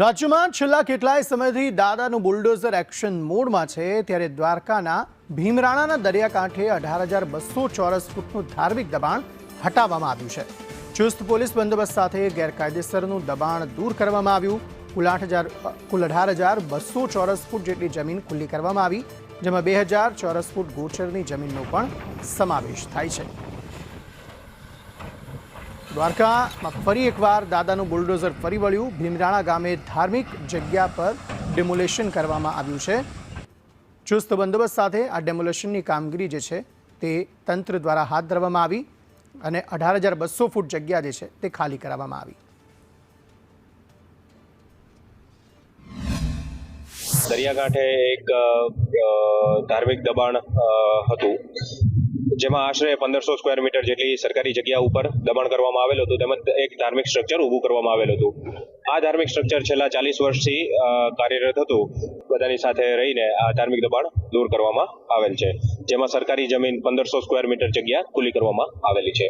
રાજ્યમાં છેલ્લા કેટલાય સમયથી દાદાનું બુલડોઝર એક્શન મોડમાં છે, ત્યારે દ્વારકાના ભીમરાણાના દરિયાકાંઠે 18,200 ચોરસ ફૂટનું ધાર્મિક દબાણ હટાવવામાં આવ્યું છે. ચુસ્ત પોલીસ બંદોબસ્ત સાથે ગેરકાયદેસરનું દબાણ દૂર કરવામાં આવ્યું. કુલ 18,200 ચોરસ ફૂટ જેટલી જમીન ખુલ્લી કરવામાં આવી, જેમાં 2,000 ચોરસ ફૂટ ગોચરની જમીનનો પણ સમાવેશ થાય છે. દ્વારકામાં ફરી એકવાર દાદાનું બુલડોઝર ફરી વળ્યું. ભીમરાણા ગામે ધાર્મિક જગ્યા પર ડેમોલેશન કરવામાં આવ્યું છે. ચુસ્ત બંદોબસ્ત સાથે આ ડેમોલેશનની કામગીરી જે છે તે તંત્ર દ્વારા હાથ ધરવામાં આવી અને 18,200 ફૂટ જગ્યા જે છે તે ખાલી કરાવવામાં આવી. દરિયાકાંઠે એક ધાર્મિક દબાણ હતું, જેમાં આશરે 1500 સ્ક્વેર મીટર જેટલી સરકારી જગ્યા ઉપર દબાણ કરવામાં આવેલું હતું, તેમજ એક ધાર્મિક સ્ટ્રક્ચર ઊભું કરવામાં આવેલું હતું. આ ધાર્મિક સ્ટ્રક્ચર છેલ્લા 40 વર્ષથી કાર્યરત હતું. બધાની સાથે રહીને આ ધાર્મિક દબાણ દૂર કરવામાં આવેલ છે, જેમાં સરકારી જમીન 1500 સ્ક્વેર મીટર જગ્યા ખુલ્લી કરવામાં આવેલી છે.